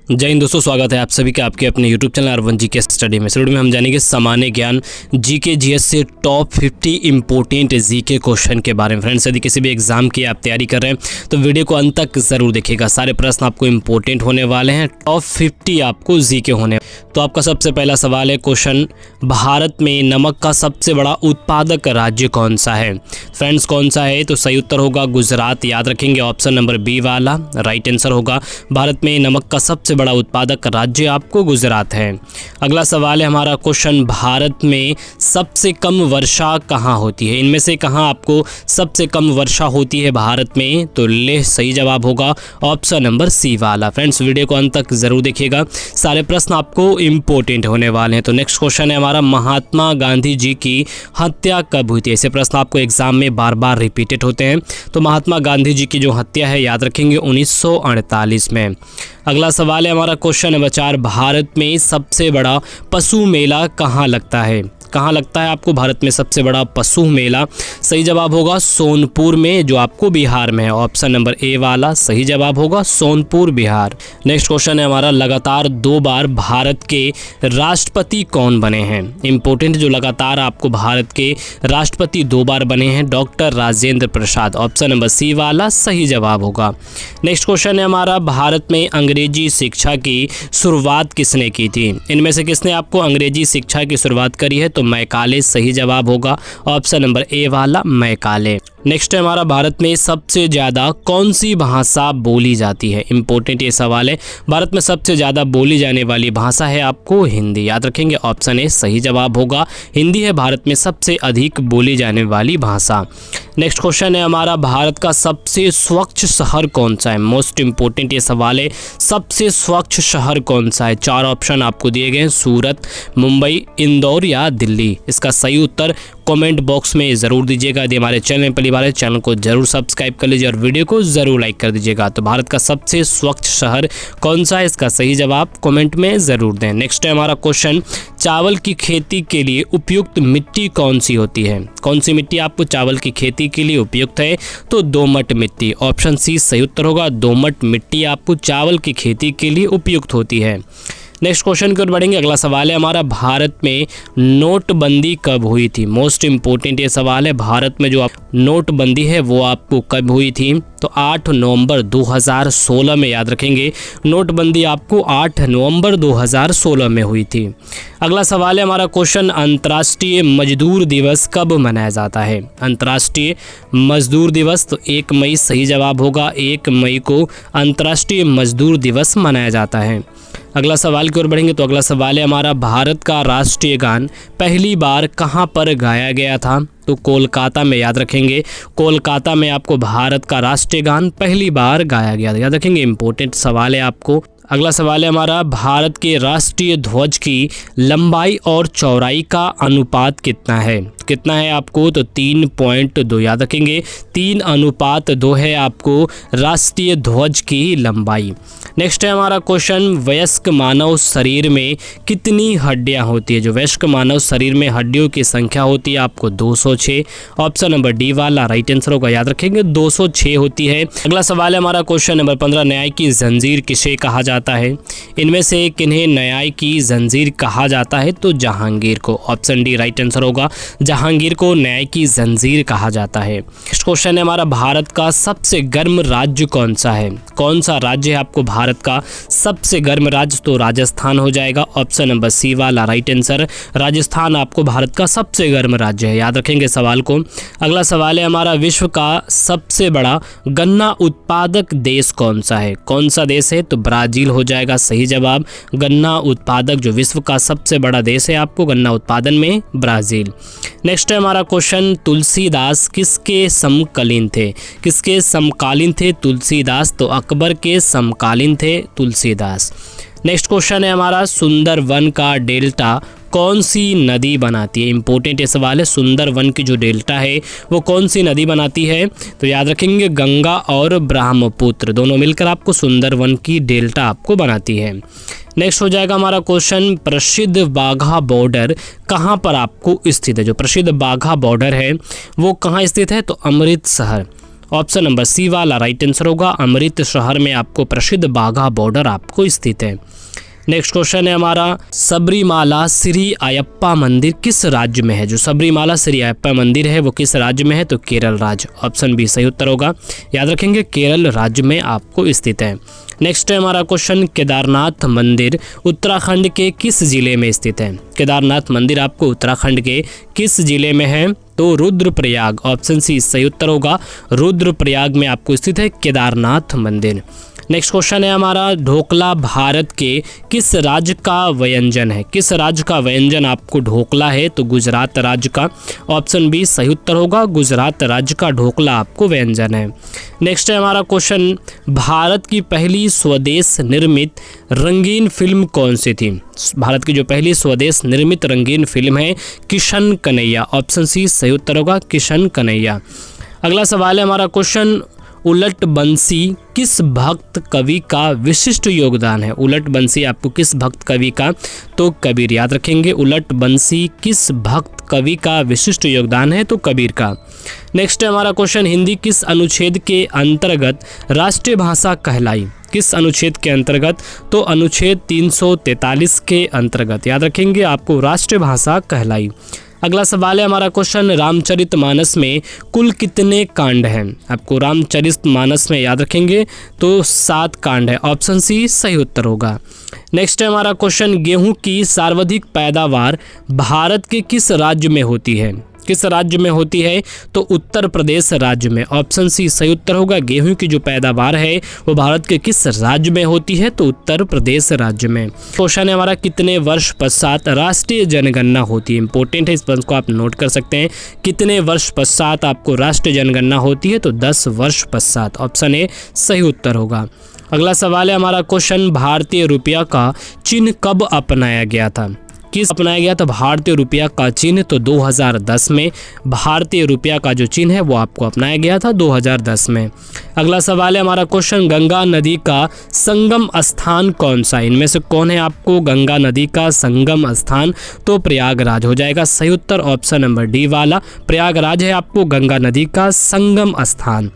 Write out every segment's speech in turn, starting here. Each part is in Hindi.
जय हिंद दोस्तों, स्वागत है आप सभी का आपके अपने YouTube channel R1 GK study में। वीडियो में हम जानेंगे सामान्य ज्ञान GK GS से टॉप 50 इंपॉर्टेंट GK क्वेश्चन के बारे में। फ्रेंड्स, यदि किसी भी एग्जाम की आप तैयारी कर रहे हैं तो वीडियो को अंत तक जरूर देखिएगा। सारे प्रश्न आपको इंपॉर्टेंट होने वाले हैं, टॉप 50 आपको GK होने। तो आपका सबसे पहला सवाल है क्वेश्चन, भारत में नमक का सबसे बड़ा उत्पादक राज्य कौन सा है? फ्रेंड्स, कौन सा है? तो सही उत्तर होगा गुजरात। याद रखेंगे, ऑप्शन नंबर बी वाला राइट आंसर होगा। भारत में नमक का सबसे बड़ा उत्पादक राज्य आपको गुजरात है। अगला सवाल है हमारा क्वेश्चन, भारत में सबसे कम वर्षा कहाँ होती है? इनमें से कहाँ आपको सबसे कम वर्षा होती है भारत में? तो लेह सही जवाब होगा, ऑप्शन नंबर सी वाला। फ्रेंड्स, वीडियो को अंत तक जरूर देखिएगा, सारे प्रश्न आपको इंपॉर्टेंट होने वाले हैं। तो नेक्स्ट क्वेश्चन है हमारा, महात्मा गांधी जी की हत्या कब हुई थी? ऐसे प्रश्न आपको एग्जाम में बार बार रिपीटेड होते हैं। तो महात्मा गांधी जी की जो हत्या है, याद रखेंगे 1948 में। अगला सवाल है हमारा क्वेश्चन नंबर 4, भारत में सबसे बड़ा पशु मेला कहाँ लगता है? कहाँ लगता है आपको भारत में सबसे बड़ा पशु मेला? सही जवाब होगा सोनपुर में, जो आपको बिहार में है। ऑप्शन नंबर ए वाला सही जवाब होगा, सोनपुर बिहार। नेक्स्ट क्वेश्चन है हमारा, लगातार 2 बार भारत के राष्ट्रपति कौन बने हैं? इंपॉर्टेंट, जो लगातार आपको भारत के राष्ट्रपति 2 बार बने हैं, doctor Rajendra Prasad. Option number C वाला सही जवाब होगा। नेक्स्ट क्वेश्चन है हमारा, भारत में अंग्रेजी शिक्षा की शुरुआत किसने की थी? इनमें से किसने आपको अंग्रेजी शिक्षा की शुरुआत करी है? तो मैकाले सही जवाब होगा, ऑप्शन नंबर ए वाला मैकाले। नेक्स्ट है हमारा, भारत में सबसे ज़्यादा कौन सी भाषा बोली जाती है? इंपॉर्टेंट ये सवाल है। भारत में सबसे ज़्यादा बोली जाने वाली भाषा है आपको हिंदी। याद रखेंगे, ऑप्शन ए सही जवाब होगा, हिंदी है भारत में सबसे अधिक बोली जाने वाली भाषा। नेक्स्ट क्वेश्चन है हमारा, भारत का सबसे स्वच्छ शहर कौन सा है? मोस्ट इंपॉर्टेंट ये सवाल है, सबसे स्वच्छ शहर कौन सा है? 4 ऑप्शन आपको दिए गए हैं, सूरत, मुंबई, इंदौर या दिल्ली। इसका सही उत्तर कमेंट बॉक्स में ज़रूर दीजिएगा। यदि हमारे चैनल में पहली बार है, चैनल को जरूर सब्सक्राइब कर लीजिए और वीडियो को ज़रूर लाइक कर दीजिएगा। तो भारत का सबसे स्वच्छ शहर कौन सा है? इसका सही जवाब कमेंट में ज़रूर दें। नेक्स्ट है हमारा क्वेश्चन, चावल की खेती के लिए उपयुक्त मिट्टी कौन सी होती है? कौन सी मिट्टी आपको चावल की खेती के लिए उपयुक्त है? तो दोमट मिट्टी। ऑप्शन सी सही उत्तर होगा, दोमट मिट्टी आपको चावल की खेती के लिए उपयुक्त होती है। नेक्स्ट क्वेश्चन की ओर बढ़ेंगे। अगला सवाल है हमारा, भारत में नोटबंदी कब हुई थी? मोस्ट इंपॉर्टेंट ये सवाल है, भारत में जो नोटबंदी है वो आपको कब हुई थी? तो 8 नवंबर 2016 में। याद रखेंगे, नोटबंदी आपको 8 नवंबर 2016 में हुई थी। अगला सवाल है हमारा क्वेश्चन, अंतर्राष्ट्रीय मजदूर दिवस कब मनाया जाता है? अंतर्राष्ट्रीय मजदूर दिवस, तो 1 मई सही जवाब होगा, 1 मई को अंतर्राष्ट्रीय मजदूर दिवस मनाया जाता है। अगला सवाल की ओर बढ़ेंगे। तो अगला सवाल है हमारा, भारत का राष्ट्रीय गान पहली बार कहाँ पर गाया गया था? तो कोलकाता में। याद रखेंगे, कोलकाता में आपको भारत का राष्ट्रीय गान पहली बार गाया गया था। याद रखेंगे, इंपॉर्टेंट सवाल है आपको। अगला सवाल है हमारा, भारत के राष्ट्रीय ध्वज की लंबाई और चौड़ाई का अनुपात कितना है? कितना है आपको? तो 3.2। याद रखेंगे, 3:2 है आपको राष्ट्रीय ध्वज की लंबाई। नेक्स्ट है हमारा क्वेश्चन, वयस्क मानव शरीर में कितनी हड्डियां होती है? जो वयस्क मानव शरीर में हड्डियों की संख्या होती है आपको 206। ऑप्शन नंबर डी वाला राइट आंसर होगा। याद रखेंगे, 206 होती है। अगला सवाल है हमारा क्वेश्चन नंबर 15, न्याय की जंजीर किसे कहा जाता है? इनमें से किन्हें न्याय की जंजीर कहा जाता है? तो जहांगीर को। ऑप्शन डी राइट आंसर होगा, जहांगीर को न्याय की जंजीर कहा जाता है। नेक्स्ट क्वेश्चन है हमारा, भारत का सबसे गर्म राज्य कौन सा है? कौन सा राज्य है आपको भारत का सबसे गर्म राज्य? तो राजस्थान हो जाएगा, ऑप्शन नंबर सी वाला राइट आंसर। राजस्थान आपको भारत का सबसे गर्म राज्य है। याद रखेंगे सवाल को। अगला सवाल है हमारा, विश्व का सबसे बड़ा गन्ना उत्पादक देश कौन सा है? कौन सा देश है? तो ब्राजील हो जाएगा सही जवाब। गन्ना उत्पादक जो विश्व का सबसे बड़ा देश है आपको गन्ना उत्पादन में, ब्राजील। नेक्स्ट है हमारा क्वेश्चन, तुलसीदास किसके समकालीन थे? किसके समकालीन थे तुलसीदास? तो अकबर के समकालीन थे तुलसीदास। नेक्स्ट क्वेश्चन है हमारा, सुंदरवन का डेल्टा कौन सी नदी बनाती है? इंपॉर्टेंट ये सवाल है, सुंदरवन की जो डेल्टा है वो कौन सी नदी बनाती है? तो याद रखेंगे, गंगा और ब्रह्मपुत्र दोनों मिलकर आपको सुंदरवन की डेल्टा आपको बनाती है। नेक्स्ट हो जाएगा हमारा क्वेश्चन, प्रसिद्ध बाघा बॉर्डर कहाँ पर आपको स्थित है? जो प्रसिद्ध बाघा बॉर्डर है वो कहाँ स्थित है? तो अमृतसर। ऑप्शन नंबर सी वाला राइट आंसर होगा। अमृतसर में आपको प्रसिद्ध बाघा बॉर्डर आपको स्थित है। नेक्स्ट क्वेश्चन है हमारा, सबरीमाला श्री अयप्पा मंदिर किस राज्य में है? जो सबरीमाला श्री अयप्पा मंदिर है वो किस राज्य में है? तो केरल राज्य, ऑप्शन बी सही उत्तर होगा। याद रखेंगे केरल राज्य में आपको स्थित है। नेक्स्ट है हमारा क्वेश्चन, केदारनाथ मंदिर उत्तराखंड के किस जिले में स्थित है? केदारनाथ मंदिर आपको उत्तराखंड के किस जिले में है? तो रुद्रप्रयाग, ऑप्शन सी सही उत्तर होगा। रुद्रप्रयाग में आपको स्थित है केदारनाथ मंदिर। नेक्स्ट क्वेश्चन है हमारा, ढोकला भारत के किस राज्य का व्यंजन है? किस राज्य का व्यंजन आपको ढोकला है? तो गुजरात राज्य का, ऑप्शन बी सही उत्तर होगा। गुजरात राज्य का ढोकला आपको व्यंजन है। नेक्स्ट है हमारा क्वेश्चन, भारत की पहली स्वदेश निर्मित रंगीन फिल्म कौन सी थी? भारत की जो पहली स्वदेश निर्मित रंगीन फिल्म है किशन कन्हैया, ऑप्शन सी सही उत्तर होगा। किशन कन्हैया। अगला सवाल है हमारा क्वेश्चन, उलट बंसी किस भक्त कवि का विशिष्ट योगदान है? उलट बंसी आपको किस भक्त कवि का? तो कबीर। याद रखेंगे उलट बंसी किस भक्त कवि का विशिष्ट योगदान है? तो कबीर का। नेक्स्ट है हमारा क्वेश्चन, हिंदी किस अनुच्छेद के अंतर्गत राष्ट्रीय भाषा कहलाई? किस अनुच्छेद के अंतर्गत? तो अनुच्छेद 343 के अंतर्गत। याद रखेंगे आपको राष्ट्रीय भाषा कहलाई। अगला सवाल है हमारा क्वेश्चन, रामचरितमानस में कुल कितने कांड हैं? आपको रामचरितमानस में याद रखेंगे तो 7 कांड है, ऑप्शन सी सही उत्तर होगा। नेक्स्ट है हमारा क्वेश्चन, गेहूं की सर्वाधिक पैदावार भारत के किस राज्य में होती है? किस राज्य में होती है? तो उत्तर प्रदेश राज्य में, ऑप्शन सी सही उत्तर होगा। गेहूं की जो पैदावार है वो भारत के किस राज्य में होती है? तो उत्तर प्रदेश राज्य में। क्वेश्चन है हमारा, कितने वर्ष पश्चात राष्ट्रीय जनगणना होती है? इंपॉर्टेंट है, इस बात को आप नोट कर सकते हैं। कितने वर्ष पश्चात आपको राष्ट्रीय जनगणना होती है? तो 10 वर्ष पश्चात, ऑप्शन ए सही उत्तर होगा। अगला सवाल है हमारा क्वेश्चन, भारतीय रुपया का चिन्ह कब अपनाया गया था? किस अपनाया गया था भारतीय रुपया का चिन्ह? तो 2010 में भारतीय रुपया का जो चिन्ह है वो आपको अपनाया गया था 2010 में। अगला सवाल है हमारा क्वेश्चन, गंगा नदी का संगम स्थान कौन सा है? इनमें से कौन है आपको गंगा नदी का संगम स्थान? तो प्रयागराज हो जाएगा सही उत्तर, ऑप्शन नंबर डी वाला प्रयागराज है आपको गंगा नदी का संगम स्थान।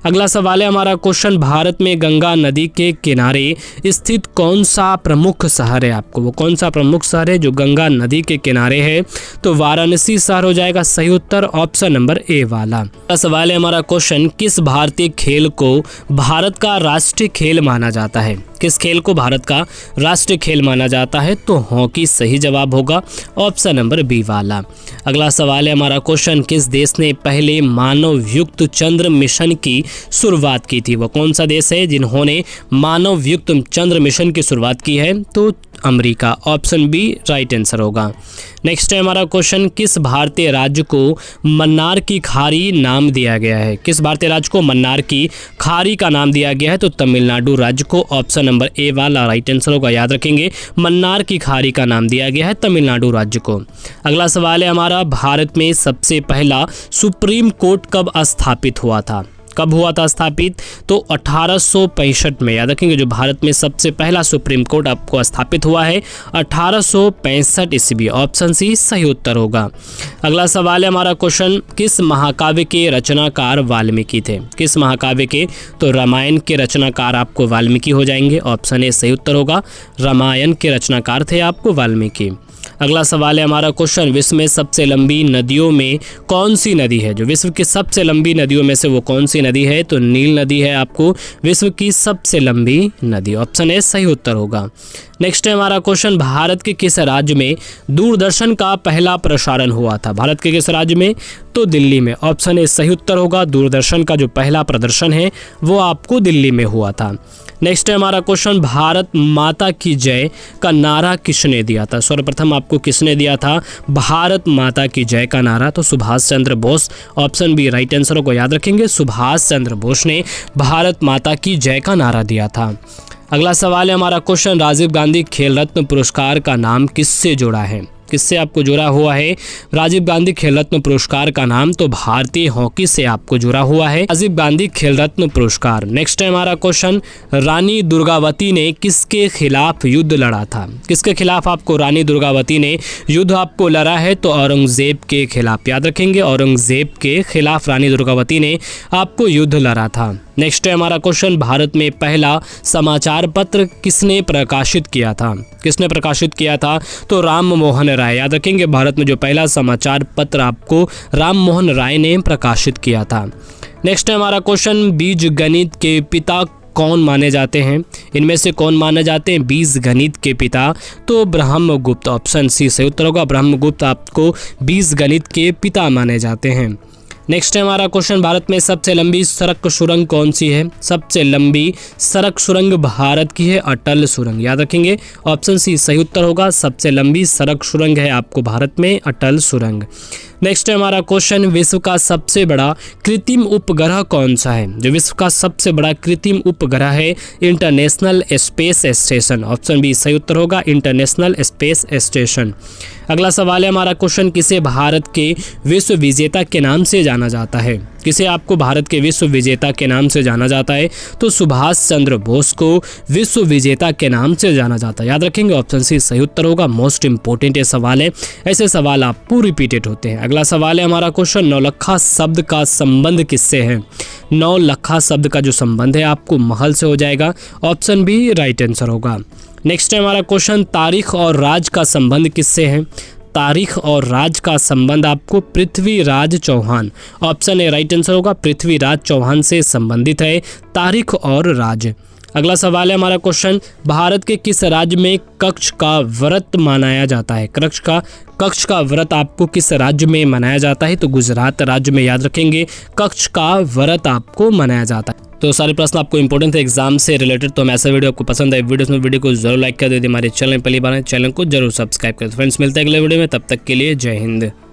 अगला सवाल है हमारा क्वेश्चन, भारत में गंगा नदी के किनारे स्थित कौन सा प्रमुख शहर है? आपको वो कौन सा प्रमुख शहर है जो गंगा नदी के किनारे है? तो वाराणसी शहर हो जाएगा सही उत्तर, ऑप्शन नंबर ए वाला। अगला सवाल है हमारा क्वेश्चन, किस भारतीय खेल को भारत का राष्ट्रीय खेल माना जाता है? किस खेल को भारत का राष्ट्रीय खेल माना जाता है? तो हॉकी सही जवाब होगा, ऑप्शन नंबर बी वाला। अगला सवाल है हमारा क्वेश्चन, किस देश ने पहले मानव युक्त चंद्र मिशन की शुरुआत की थी? वो कौन सा देश है जिन्होंने मानव युक्त चंद्र मिशन की शुरुआत की है? तो America, option B right answer होगा। नेक्स्ट है हमारा क्वेश्चन, किस भारतीय राज्य को मन्नार की खाड़ी नाम दिया गया है? किस भारतीय राज्य को मन्नार की खाड़ी का नाम दिया गया है? तो तमिलनाडु राज्य को, ऑप्शन नंबर ए वाला राइट आंसर होगा। याद रखेंगे मन्नार की खाड़ी का नाम दिया गया है तमिलनाडु राज्य को। अगला सवाल है हमारा, भारत में सबसे पहला सुप्रीम कोर्ट कब स्थापित हुआ था? कब हुआ था स्थापित? तो 1865 में। याद रखेंगे जो भारत में सबसे पहला सुप्रीम कोर्ट आपको स्थापित हुआ है 1865 ईस्वी, ऑप्शन सी सही उत्तर होगा। अगला सवाल है हमारा क्वेश्चन, किस महाकाव्य के रचनाकार वाल्मीकि थे? किस महाकाव्य के? तो रामायण के रचनाकार आपको वाल्मीकि हो जाएंगे, ऑप्शन ए सही उत्तर होगा। रामायण के रचनाकार थे आपको वाल्मीकि। अगला सवाल है हमारा क्वेश्चन, विश्व में सबसे लंबी नदियों में कौन सी नदी है? जो विश्व की सबसे लंबी नदियों में से वो कौन सी नदी है? तो नील नदी है आपको विश्व की सबसे लंबी नदी, ऑप्शन ए सही उत्तर होगा। नेक्स्ट है हमारा क्वेश्चन, भारत के किस राज्य में दूरदर्शन का पहला प्रसारण हुआ था? भारत के किस राज्य में? तो दिल्ली में, ऑप्शन ए सही उत्तर होगा। दूरदर्शन का जो पहला प्रदर्शन है वो आपको दिल्ली में हुआ था। नेक्स्ट है हमारा क्वेश्चन, भारत माता की जय का नारा किसने दिया था? सर्वप्रथम आपको किसने दिया था भारत माता की जय का नारा? तो Subhash Chandra Bose, option B right answer को याद रखेंगे। सुभाष चंद्र बोस ने भारत माता की जय का नारा दिया था। अगला सवाल है हमारा क्वेश्चन, राजीव गांधी खेल रत्न पुरस्कार का नाम किससे जुड़ा है? किससे आपको जुड़ा हुआ है? राजीव गांधी खेल रत्न पुरस्कार का नाम तो भारतीय हॉकी से आपको जुड़ा हुआ है, राजीव गांधी खेल रत्न पुरस्कार। नेक्स्ट है हमारा क्वेश्चन, रानी दुर्गावती ने किसके खिलाफ युद्ध लड़ा था? किसके खिलाफ आपको रानी दुर्गावती ने युद्ध आपको लड़ा है? तो औरंगजेब के खिलाफ। याद रखेंगे, औरंगजेब के खिलाफ रानी दुर्गावती ने आपको युद्ध लड़ा था। नेक्स्ट है हमारा क्वेश्चन, भारत में पहला समाचार पत्र किसने प्रकाशित किया था? किसने प्रकाशित किया था? तो राम मोहन राय। याद रखेंगे, भारत में जो पहला समाचार पत्र आपको राम मोहन राय ने प्रकाशित किया था। नेक्स्ट है हमारा क्वेश्चन, बीज गणित के पिता कौन माने जाते हैं? इनमें से कौन माने जाते हैं बीज गणित के पिता? तो ब्रह्मगुप्त। ऑप्शन सी सही उत्तर होगा, ब्रह्मगुप्त आपको बीज गणित के पिता माने जाते हैं। नेक्स्ट है हमारा क्वेश्चन, भारत में सबसे लंबी सड़क सुरंग कौन सी है? सबसे लंबी सड़क सुरंग भारत की है अटल सुरंग। याद रखेंगे, ऑप्शन सी सही उत्तर होगा, सबसे लंबी सड़क सुरंग है आपको भारत में अटल सुरंग। नेक्स्ट है हमारा क्वेश्चन, विश्व का सबसे बड़ा कृत्रिम उपग्रह कौन सा है? जो विश्व का सबसे बड़ा कृत्रिम उपग्रह है international space station. Option B सही उत्तर होगा, इंटरनेशनल स्पेस स्टेशन। अगला सवाल है हमारा क्वेश्चन, किसे भारत के विश्व विजेता के नाम से जाना जाता है? किसे आपको भारत के विश्व विजेता के नाम से जाना जाता है? तो सुभाष चंद्र बोस को विश्व विजेता के नाम से जाना जाता है। याद रखेंगे, ऑप्शन सी सही उत्तर होगा। मोस्ट इंपोर्टेंट ये सवाल है, ऐसे सवाल आपको रिपीटेड होते हैं। अगला सवाल है हमारा क्वेश्चन, नौलखा शब्द का संबंध किससे है? नौलखा शब्द का जो संबंध है आपको महल से हो जाएगा। ऑप्शन बी राइट आंसर होगा। नेक्स्ट है हमारा क्वेश्चन, तारीख और राज का संबंध किससे है? तारीख और राज का संबंध आपको Prithviraj Chauhan. Option A right answer होगा, पृथ्वीराज चौहान से संबंधित है तारीख और राज। अगला सवाल है हमारा क्वेश्चन, भारत के किस राज्य में कक्ष का व्रत मनाया जाता है? कक्ष का व्रत आपको किस राज्य में मनाया जाता है? तो गुजरात राज्य में। याद रखेंगे, कक्ष का व्रत आपको मनाया जाता है। तो सारे प्रश्न आपको इंपॉर्टेंट थे एग्जाम से रिलेटेड। तो हम ऐसा वीडियो आपको पसंद है वीडियो को जरूर लाइक कर दीजिए, हमारे चैनल पहली बार है चैनल को जरूर सब्सक्राइब करें। फ्रेंड्स, मिलते हैं अगले वीडियो में, तब तक के लिए जय हिंद।